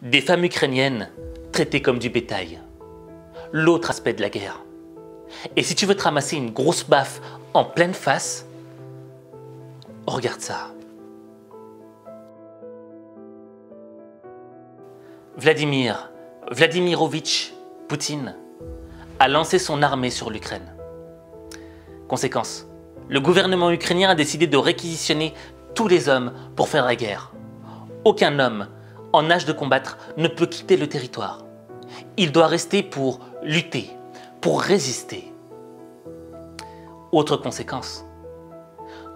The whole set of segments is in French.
Des femmes ukrainiennes traitées comme du bétail. L'autre aspect de la guerre. Et si tu veux te ramasser une grosse baffe en pleine face, regarde ça. Vladimir Vladimirovitch Poutine a lancé son armée sur l'Ukraine. Conséquence, le gouvernement ukrainien a décidé de réquisitionner tous les hommes pour faire la guerre. Aucun homme en âge de combattre ne peut quitter le territoire. Il doit rester pour lutter, pour résister. Autre conséquence,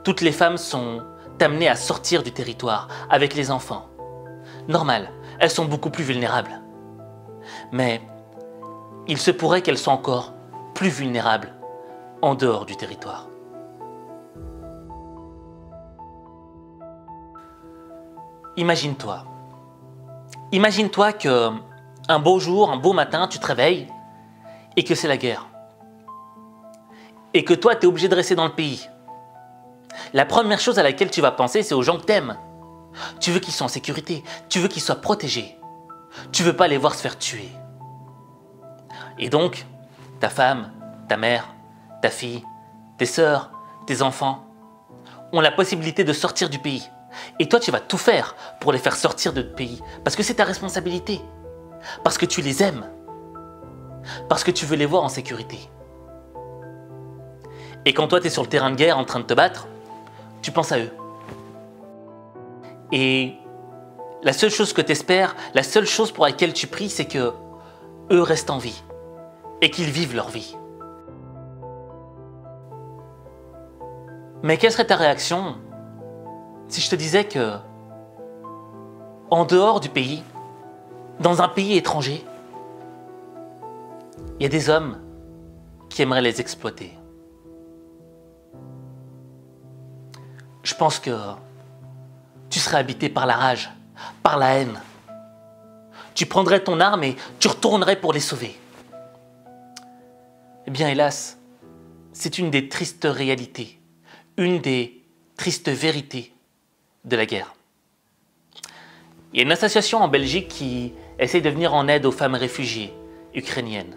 toutes les femmes sont amenées à sortir du territoire avec les enfants. Normal, elles sont beaucoup plus vulnérables. Mais il se pourrait qu'elles soient encore plus vulnérables en dehors du territoire. Imagine-toi que un beau jour, un beau matin, tu te réveilles et que c'est la guerre. Et que toi, tu es obligé de rester dans le pays. La première chose à laquelle tu vas penser, c'est aux gens que tu aimes. Tu veux qu'ils soient en sécurité, tu veux qu'ils soient protégés. Tu veux pas les voir se faire tuer. Et donc, ta femme, ta mère, ta fille, tes sœurs, tes enfants ont la possibilité de sortir du pays. Et toi, tu vas tout faire pour les faire sortir de ce pays. Parce que c'est ta responsabilité. Parce que tu les aimes. Parce que tu veux les voir en sécurité. Et quand toi, tu es sur le terrain de guerre en train de te battre, tu penses à eux. Et la seule chose que tu espères, la seule chose pour laquelle tu pries, c'est que eux restent en vie. Et qu'ils vivent leur vie. Mais quelle serait ta réaction si je te disais que, en dehors du pays, dans un pays étranger, il y a des hommes qui aimeraient les exploiter? Je pense que tu serais habité par la rage, par la haine. Tu prendrais ton arme et tu retournerais pour les sauver. Eh bien, hélas, c'est une des tristes réalités, une des tristes vérités de la guerre. Il y a une association en Belgique qui essaie de venir en aide aux femmes réfugiées ukrainiennes.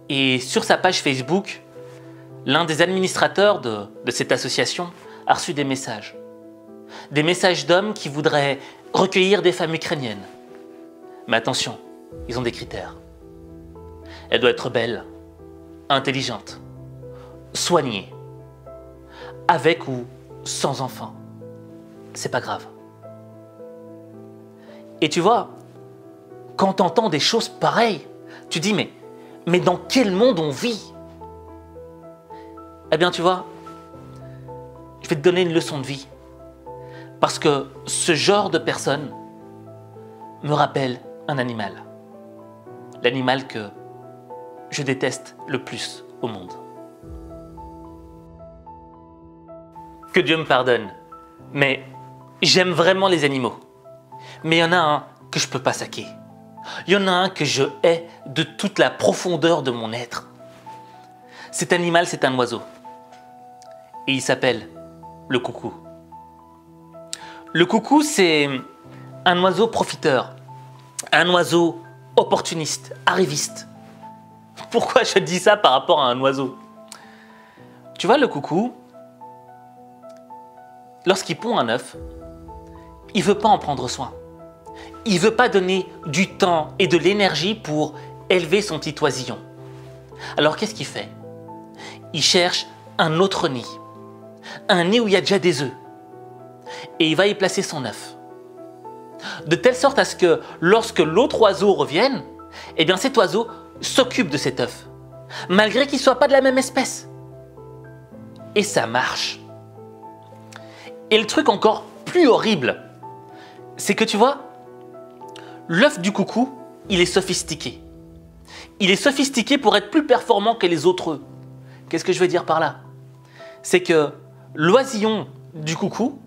Et sur sa page Facebook, l'un des administrateurs de cette association a reçu des messages. Des messages d'hommes qui voudraient recueillir des femmes ukrainiennes. Mais attention, ils ont des critères. Elle doit être belle, intelligente, soignée, avec ou sans enfant. C'est pas grave. Et tu vois, quand tu entends des choses pareilles, tu dis mais dans quel monde on vit? Eh bien tu vois, je vais te donner une leçon de vie. Parce que ce genre de personne me rappelle un animal. L'animal que je déteste le plus au monde. Que Dieu me pardonne, mais j'aime vraiment les animaux. Mais il y en a un que je ne peux pas saquer. Il y en a un que je hais de toute la profondeur de mon être. Cet animal, c'est un oiseau. Et il s'appelle le coucou. Le coucou, c'est un oiseau profiteur, un oiseau opportuniste, arriviste. Pourquoi je dis ça par rapport à un oiseau? Tu vois, le coucou, lorsqu'il pond un œuf, il ne veut pas en prendre soin. Il ne veut pas donner du temps et de l'énergie pour élever son petit oisillon. Alors qu'est-ce qu'il fait? Il cherche un autre nid. Un nid où il y a déjà des œufs. Et il va y placer son œuf. De telle sorte à ce que lorsque l'autre oiseau revienne, eh bien cet oiseau s'occupe de cet œuf. Malgré qu'il ne soit pas de la même espèce. Et ça marche. Et le truc encore plus horrible, c'est que tu vois, l'œuf du coucou, il est sophistiqué. Il est sophistiqué pour être plus performant que les autres œufs. Qu'est-ce que je veux dire par là? C'est que l'oisillon du coucou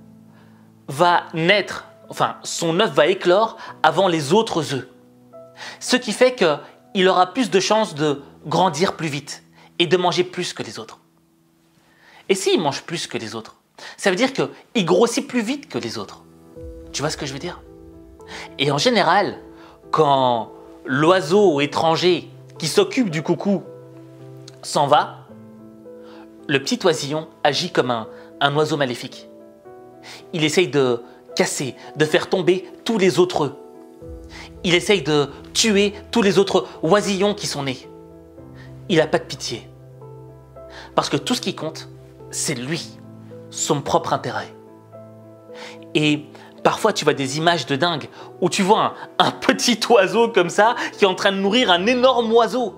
va naître, enfin son œuf va éclore avant les autres œufs. Ce qui fait qu'il aura plus de chances de grandir plus vite et de manger plus que les autres. Et s'il mange plus que les autres, ça veut dire qu'il grossit plus vite que les autres. Tu vois ce que je veux dire? Et en général, quand l'oiseau étranger qui s'occupe du coucou s'en va, le petit oisillon agit comme un oiseau maléfique. Il essaye de casser, de faire tomber tous les autres œufs. Il essaye de tuer tous les autres oisillons qui sont nés. Il n'a pas de pitié. Parce que tout ce qui compte, c'est lui, son propre intérêt. Et parfois, tu vois des images de dingue où tu vois un petit oiseau comme ça qui est en train de nourrir un énorme oiseau,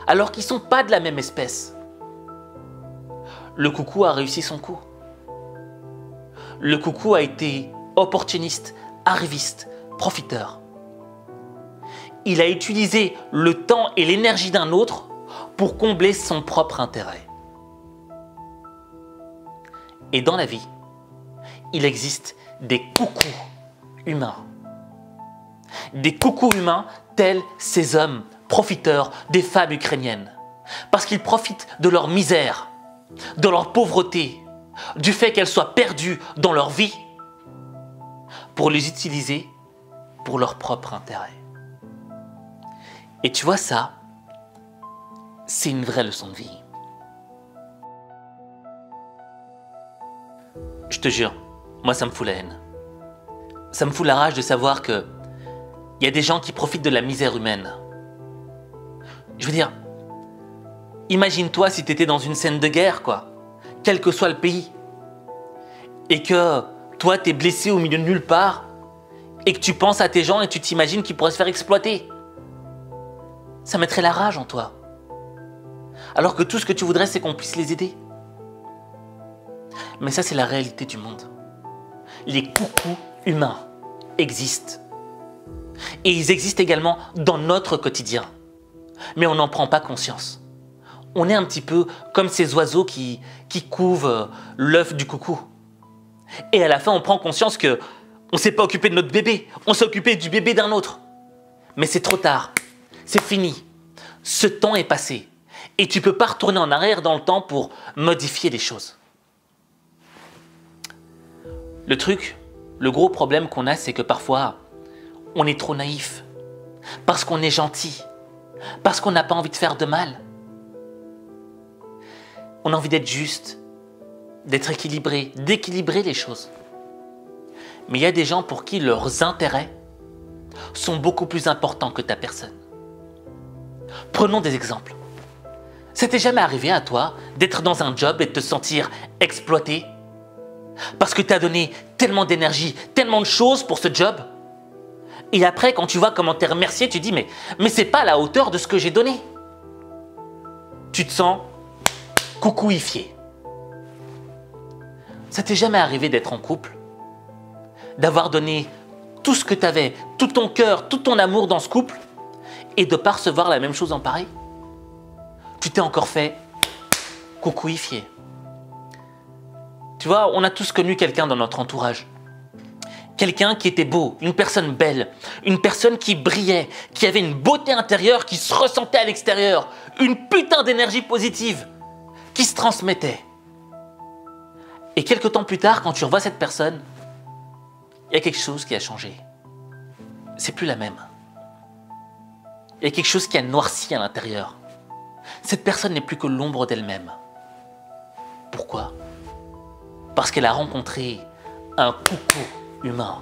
alors qu'ils ne sont pas de la même espèce. Le coucou a réussi son coup. Le coucou a été opportuniste, arriviste, profiteur. Il a utilisé le temps et l'énergie d'un autre pour combler son propre intérêt. Et dans la vie, il existe des coucous humains. Des coucous humains tels ces hommes profiteurs des femmes ukrainiennes. Parce qu'ils profitent de leur misère, de leur pauvreté, du fait qu'elles soient perdues dans leur vie pour les utiliser pour leur propre intérêt. Et tu vois ça, c'est une vraie leçon de vie. Je te jure, moi ça me fout la haine. Ça me fout la rage de savoir que il y a des gens qui profitent de la misère humaine. Je veux dire, imagine-toi si tu étais dans une scène de guerre, quoi, quel que soit le pays, et que toi t'es blessé au milieu de nulle part, et que tu penses à tes gens et tu t'imagines qu'ils pourraient se faire exploiter. Ça mettrait la rage en toi. Alors que tout ce que tu voudrais, c'est qu'on puisse les aider. Mais ça, c'est la réalité du monde. Les coucous humains existent. Et ils existent également dans notre quotidien. Mais on n'en prend pas conscience. On est un petit peu comme ces oiseaux qui couvent l'œuf du coucou. Et à la fin, on prend conscience que on ne s'est pas occupé de notre bébé. On s'est occupé du bébé d'un autre. Mais c'est trop tard. C'est fini. Ce temps est passé. Et tu ne peux pas retourner en arrière dans le temps pour modifier les choses. Le truc, le gros problème qu'on a, c'est que parfois, on est trop naïf. Parce qu'on est gentil. Parce qu'on n'a pas envie de faire de mal. On a envie d'être juste, d'être équilibré, d'équilibrer les choses. Mais il y a des gens pour qui leurs intérêts sont beaucoup plus importants que ta personne. Prenons des exemples. Ça t'est jamais arrivé à toi d'être dans un job et de te sentir exploité? Parce que tu as donné tellement d'énergie, tellement de choses pour ce job. Et après, quand tu vois comment t'es remercié, tu dis mais c'est pas à la hauteur de ce que j'ai donné. Tu te sens coucouifié. Ça t'est jamais arrivé d'être en couple? D'avoir donné tout ce que tu avais, tout ton cœur, tout ton amour dans ce couple et de ne pas recevoir la même chose en pareil? Tu t'es encore fait coucouifier. Tu vois, on a tous connu quelqu'un dans notre entourage. Quelqu'un qui était beau, une personne belle, une personne qui brillait, qui avait une beauté intérieure qui se ressentait à l'extérieur, une putain d'énergie positive qui se transmettait. Et quelques temps plus tard, quand tu revois cette personne, il y a quelque chose qui a changé. C'est plus la même. Il y a quelque chose qui a noirci à l'intérieur. Cette personne n'est plus que l'ombre d'elle-même. Pourquoi? Parce qu'elle a rencontré un coucou humain.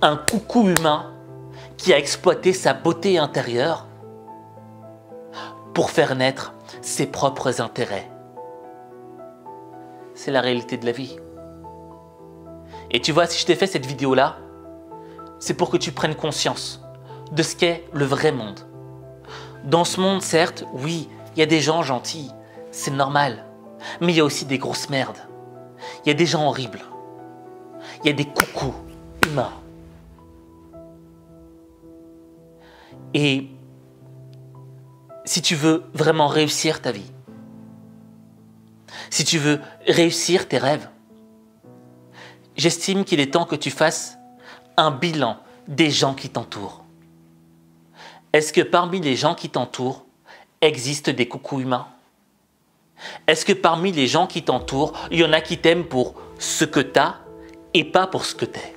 Un coucou humain qui a exploité sa beauté intérieure pour faire naître ses propres intérêts. C'est la réalité de la vie. Et tu vois, si je t'ai fait cette vidéo-là, c'est pour que tu prennes conscience de ce qu'est le vrai monde. Dans ce monde, certes, oui, il y a des gens gentils, c'est normal. Mais il y a aussi des grosses merdes. Il y a des gens horribles. Il y a des coucous humains. Et si tu veux vraiment réussir ta vie, si tu veux réussir tes rêves, j'estime qu'il est temps que tu fasses un bilan des gens qui t'entourent. Est-ce que parmi les gens qui t'entourent, existent des coucous humains? Est-ce que parmi les gens qui t'entourent, il y en a qui t'aiment pour ce que tu as et pas pour ce que tu es?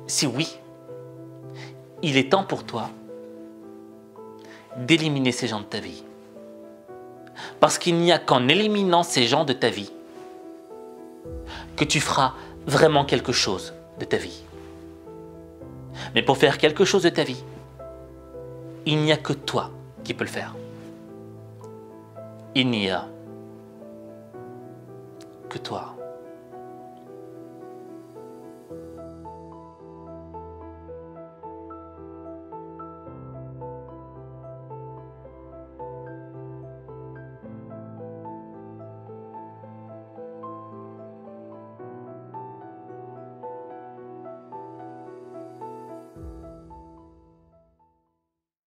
Si oui, il est temps pour toi d'éliminer ces gens de ta vie. Parce qu'il n'y a qu'en éliminant ces gens de ta vie que tu feras vraiment quelque chose de ta vie. Mais pour faire quelque chose de ta vie, il n'y a que toi qui peux le faire. Il n'y a que toi.